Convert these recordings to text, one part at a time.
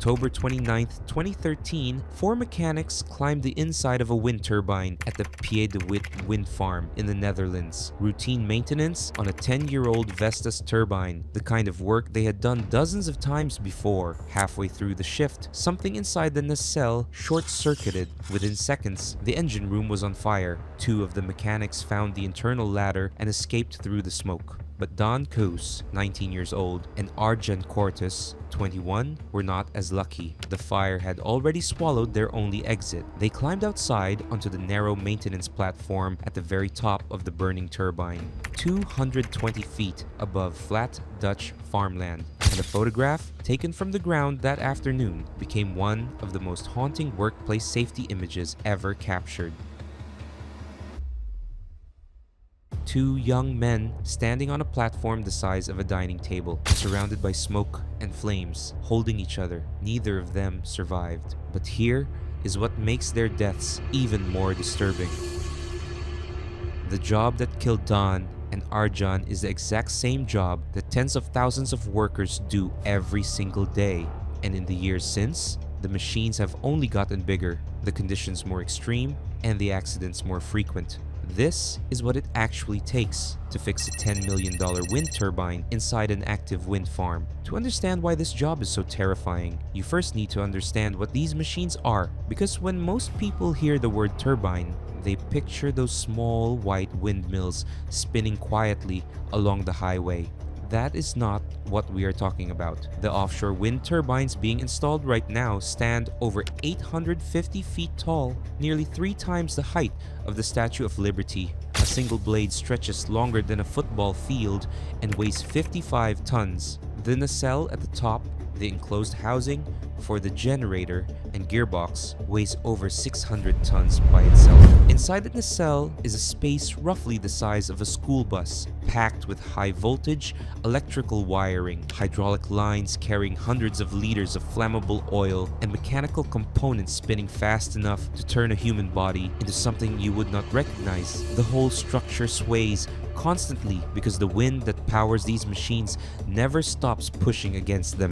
October 29, 2013, four mechanics climbed the inside of a wind turbine at the Pied de Wit wind farm in the Netherlands. Routine maintenance on a 10-year-old Vestas turbine, the kind of work they had done dozens of times before. Halfway through the shift, something inside the nacelle short-circuited. Within seconds, the engine room was on fire. Two of the mechanics found the internal ladder and escaped through the smoke. But Don Koos, 19 years old, and Arjan Cortes, 21, were not as lucky. The fire had already swallowed their only exit. They climbed outside onto the narrow maintenance platform at the very top of the burning turbine, 220 feet above flat Dutch farmland. And a photograph taken from the ground that afternoon became one of the most haunting workplace safety images ever captured. Two young men standing on a platform the size of a dining table, surrounded by smoke and flames, holding each other. Neither of them survived. But here is what makes their deaths even more disturbing. The job that killed Don and Arjan is the exact same job that tens of thousands of workers do every single day. And in the years since, the machines have only gotten bigger, the conditions more extreme, and the accidents more frequent. This is what it actually takes to fix a $10 million wind turbine inside an active wind farm. To understand why this job is so terrifying, you first need to understand what these machines are, because when most people hear the word turbine, they picture those small white windmills spinning quietly along the highway. That is not what we are talking about. The offshore wind turbines being installed right now stand over 850 feet tall, nearly 3 times the height of the Statue of Liberty. A single blade stretches longer than a football field and weighs 55 tons. The nacelle at the top, the enclosed housing for the generator and gearbox, weighs over 600 tons by itself. Inside the nacelle is a space roughly the size of a school bus, packed with high voltage electrical wiring, hydraulic lines carrying hundreds of liters of flammable oil, and mechanical components spinning fast enough to turn a human body into something you would not recognize. The whole structure sways constantly because the wind that powers these machines never stops pushing against them.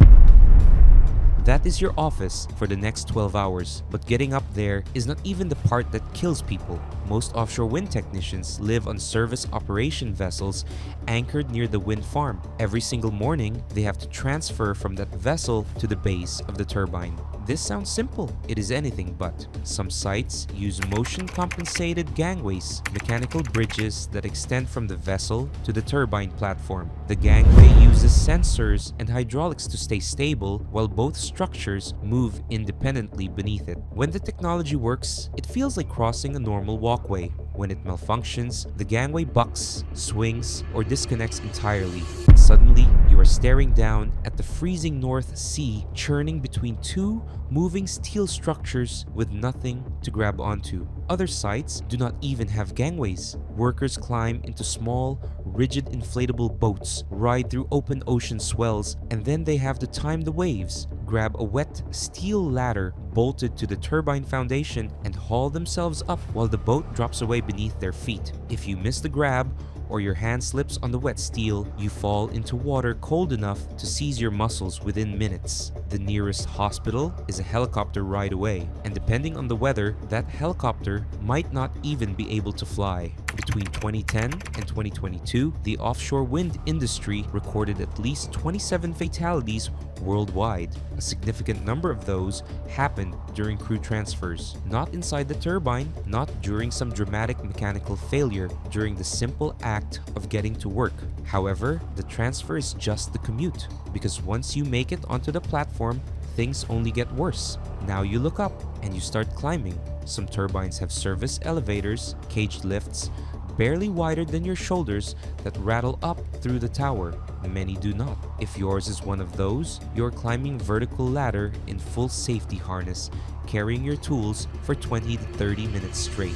That is your office for the next 12 hours, but getting up there is not even the part that kills people. Most offshore wind technicians live on service operation vessels anchored near the wind farm. Every single morning, they have to transfer from that vessel to the base of the turbine. This sounds simple. It is anything but. Some sites use motion-compensated gangways, mechanical bridges that extend from the vessel to the turbine platform. The gangway uses sensors and hydraulics to stay stable while both structures move independently beneath it. When the technology works, it feels like crossing a normal walkway. When it malfunctions, the gangway bucks, swings, or disconnects entirely. Suddenly, you are staring down at the freezing North Sea, churning between two moving steel structures with nothing to grab onto. Other sites do not even have gangways. Workers climb into small, rigid inflatable boats, ride through open ocean swells, and then they have to time the waves, grab a wet steel ladder bolted to the turbine foundation, and haul themselves up while the boat drops away beneath their feet. If you miss the grab, or your hand slips on the wet steel, you fall into water cold enough to seize your muscles within minutes. The nearest hospital is a helicopter ride away, and depending on the weather, that helicopter might not even be able to fly. Between 2010 and 2022, the offshore wind industry recorded at least 27 fatalities worldwide. A significant number of those happened during crew transfers, not inside the turbine, not during some dramatic mechanical failure, during the simple act of getting to work. However, the transfer is just the commute, because once you make it onto the platform, things only get worse. Now you look up and you start climbing. Some turbines have service elevators, caged lifts, barely wider than your shoulders that rattle up through the tower. Many do not. If yours is one of those, you're climbing vertical ladder in full safety harness, carrying your tools for 20 to 30 minutes straight.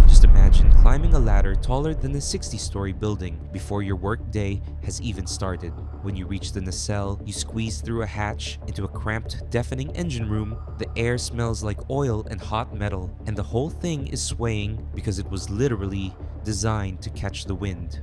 Just imagine climbing a ladder taller than a 60-story building before your work day has even started. When you reach the nacelle, you squeeze through a hatch into a cramped, deafening engine room. The air smells like oil and hot metal, and the whole thing is swaying because it was literally designed to catch the wind.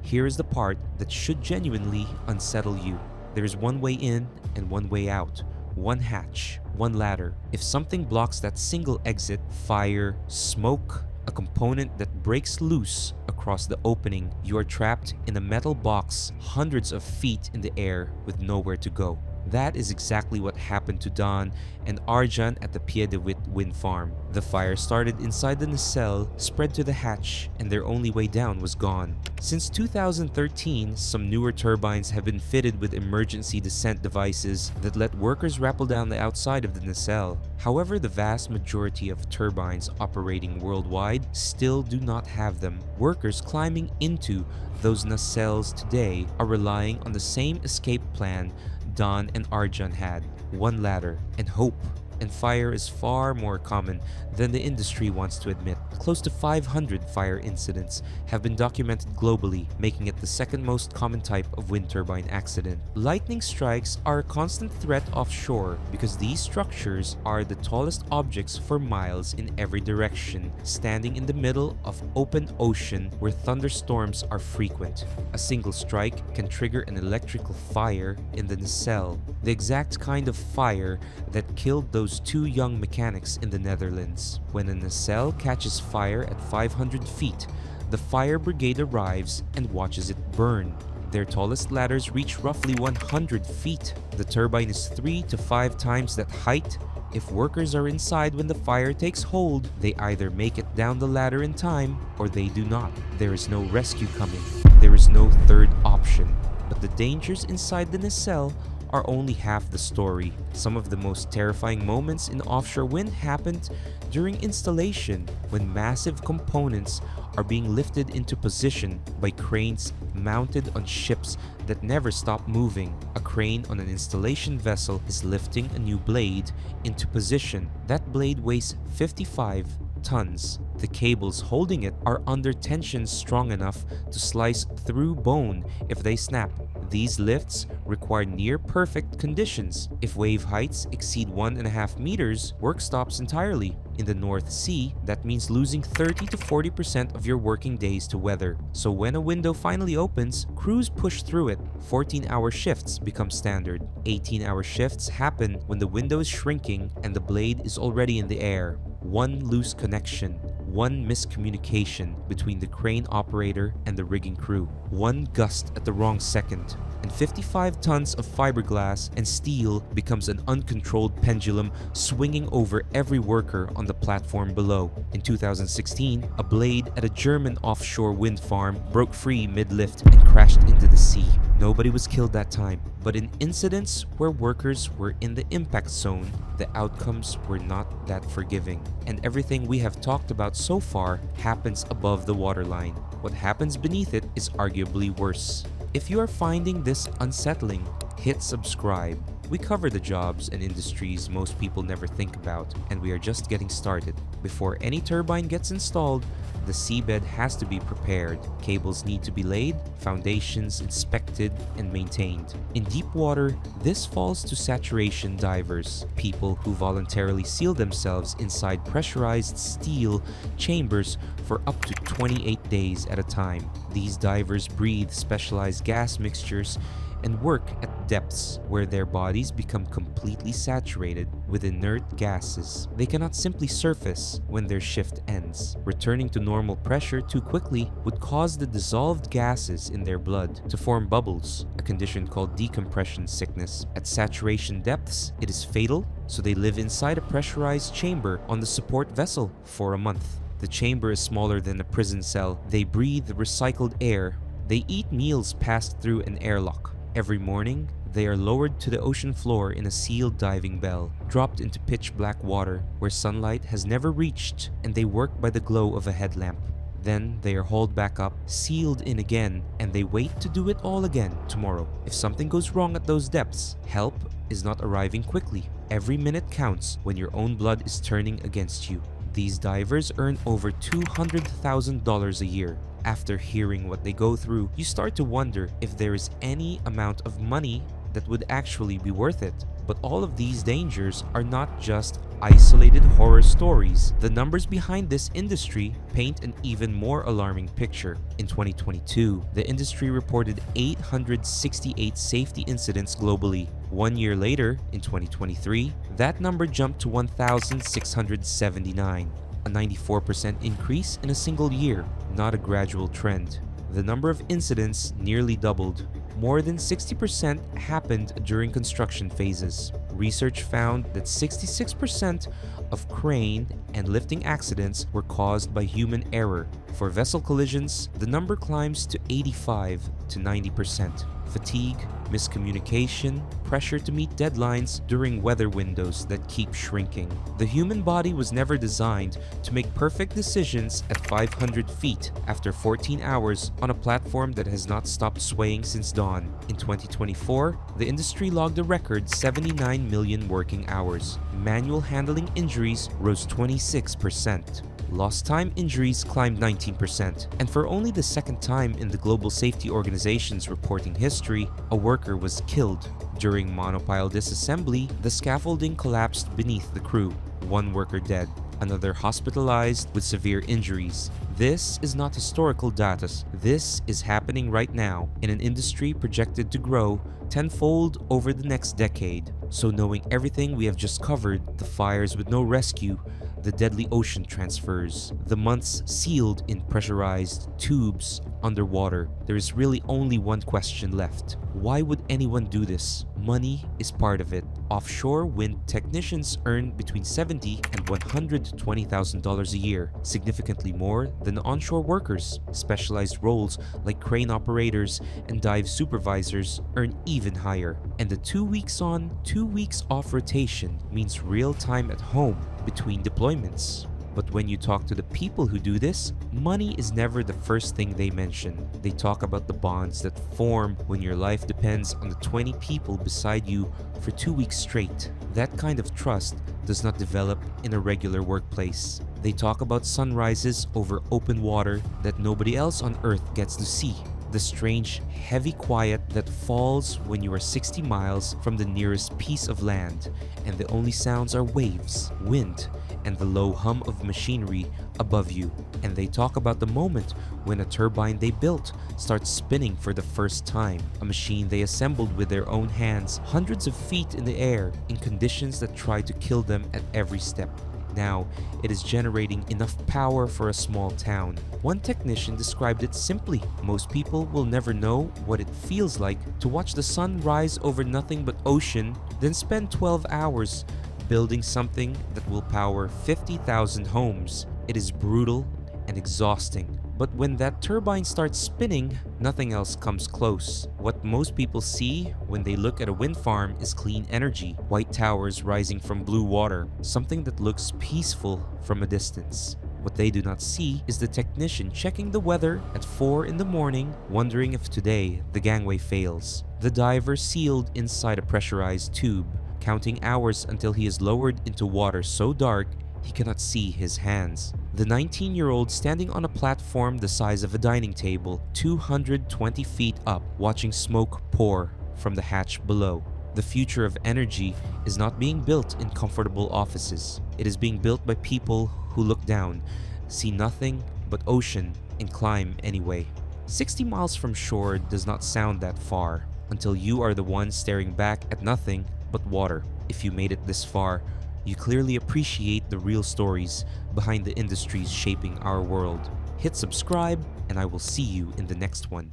Here is the part that should genuinely unsettle you. There is one way in and one way out. one hatch, one ladder. If something blocks that single exit, fire, smoke, a component that breaks loose across the opening, you are trapped in a metal box hundreds of feet in the air with nowhere to go. That is exactly what happened to Don and Arjan at the Pied de Wit wind farm. The fire started inside the nacelle, spread to the hatch, and their only way down was gone. Since 2013, some newer turbines have been fitted with emergency descent devices that let workers rappel down the outside of the nacelle. However, the vast majority of turbines operating worldwide still do not have them. Workers climbing into those nacelles today are relying on the same escape plan Don and Arjan had: one ladder and hope. And fire is far more common than the industry wants to admit. Close to 500 fire incidents have been documented globally, making it the second most common type of wind turbine accident. Lightning strikes are a constant threat offshore because these structures are the tallest objects for miles in every direction, standing in the middle of open ocean where thunderstorms are frequent. A single strike can trigger an electrical fire in the nacelle, the exact kind of fire that killed those two young mechanics in the Netherlands. When a nacelle catches fire at 500 feet, the fire brigade arrives and watches it burn. Their tallest ladders reach roughly 100 feet. The turbine is 3 to 5 times that height. If workers are inside when the fire takes hold, they either make it down the ladder in time or they do not. There is no rescue coming. There is no third option. But the dangers inside the nacelle are only half the story. Some of the most terrifying moments in offshore wind happened during installation, when massive components are being lifted into position by cranes mounted on ships that never stop moving. A crane on an installation vessel is lifting a new blade into position. That blade weighs 55 tons. The cables holding it are under tension strong enough to slice through bone if they snap. These lifts require near-perfect conditions. If wave heights exceed 1.5 meters, work stops entirely. In the North Sea, that means losing 30 to 40% of your working days to weather. So when a window finally opens, crews push through it. 14-hour shifts become standard. 18-hour shifts happen when the window is shrinking and the blade is already in the air. One loose connection, one miscommunication between the crane operator and the rigging crew, one gust at the wrong second, and 55 tons of fiberglass and steel becomes an uncontrolled pendulum swinging over every worker on the platform below. In 2016, a blade at a German offshore wind farm broke free mid-lift and crashed into the sea. Nobody was killed that time, but in incidents where workers were in the impact zone, the outcomes were not that forgiving. And everything we have talked about so far happens above the waterline. What happens beneath it is arguably worse. If you are finding this unsettling, hit subscribe. We cover the jobs and industries most people never think about, and we are just getting started. Before any turbine gets installed, the seabed has to be prepared. Cables need to be laid, foundations inspected and maintained. In deep water, this falls to saturation divers, people who voluntarily seal themselves inside pressurized steel chambers for up to 28 days at a time. These divers breathe specialized gas mixtures and work at depths where their bodies become completely saturated with inert gases. They cannot simply surface when their shift ends. Returning to normal pressure too quickly would cause the dissolved gases in their blood to form bubbles, a condition called decompression sickness. At saturation depths, it is fatal, so they live inside a pressurized chamber on the support vessel for a month. The chamber is smaller than a prison cell. They breathe recycled air. They eat meals passed through an airlock. Every morning, they are lowered to the ocean floor in a sealed diving bell, dropped into pitch black water where sunlight has never reached, and they work by the glow of a headlamp. Then they are hauled back up, sealed in again, and they wait to do it all again tomorrow. If something goes wrong at those depths, help is not arriving quickly. Every minute counts when your own blood is turning against you. These divers earn over $200,000 a year. After hearing what they go through, you start to wonder if there is any amount of money that would actually be worth it. But all of these dangers are not just isolated horror stories. The numbers behind this industry paint an even more alarming picture. In 2022, the industry reported 868 safety incidents globally. 1 year later, in 2023, that number jumped to 1,679, a 94% increase in a single year, not a gradual trend. The number of incidents nearly doubled. More than 60% happened during construction phases. Research found that 66% of crane and lifting accidents were caused by human error. For vessel collisions, the number climbs to 85 to 90%. Fatigue, miscommunication, pressure to meet deadlines during weather windows that keep shrinking. The human body was never designed to make perfect decisions at 500 feet after 14 hours on a platform that has not stopped swaying since dawn. In 2024, the industry logged a record 79 million working hours. Manual handling injuries rose 26%. Lost time injuries climbed 19%, and for only the second time in the Global Safety Organization's reporting history, a worker was killed. During monopile disassembly, the scaffolding collapsed beneath the crew, one worker dead, another hospitalized with severe injuries. This is not historical data. This is happening right now in an industry projected to grow tenfold over the next decade. So knowing everything we have just covered, the fires with no rescue, the deadly ocean transfers, the months sealed in pressurized tubes underwater, there is really only one question left. Why would anyone do this? Money is part of it. Offshore wind technicians earn between $70,000 and $120,000 a year, significantly more than onshore workers. Specialized roles like crane operators and dive supervisors earn even higher. And the 2 weeks on, 2 weeks off rotation means real time at home between deployments. But when you talk to the people who do this, money is never the first thing they mention. They talk about the bonds that form when your life depends on the 20 people beside you for 2 weeks straight. That kind of trust does not develop in a regular workplace. They talk about sunrises over open water that nobody else on Earth gets to see. The strange, heavy quiet that falls when you are 60 miles from the nearest piece of land, and the only sounds are waves, wind, and the low hum of machinery above you. And they talk about the moment when a turbine they built starts spinning for the first time, a machine they assembled with their own hands, hundreds of feet in the air, in conditions that try to kill them at every step. Now, it is generating enough power for a small town. One technician described it simply: most people will never know what it feels like to watch the sun rise over nothing but ocean, then spend 12 hours building something that will power 50,000 homes. It is brutal and exhausting. But when that turbine starts spinning, nothing else comes close. What most people see when they look at a wind farm is clean energy, white towers rising from blue water, something that looks peaceful from a distance. What they do not see is the technician checking the weather at 4 in the morning, wondering if today the gangway fails. The diver sealed inside a pressurized tube, counting hours until he is lowered into water so dark he cannot see his hands. The 19-year-old standing on a platform the size of a dining table, 220 feet up, watching smoke pour from the hatch below. The future of energy is not being built in comfortable offices. It is being built by people who look down, see nothing but ocean, and climb anyway. 60 miles from shore does not sound that far until you are the one staring back at nothing but water. If you made it this far, you clearly appreciate the real stories behind the industries shaping our world. Hit subscribe, and I will see you in the next one.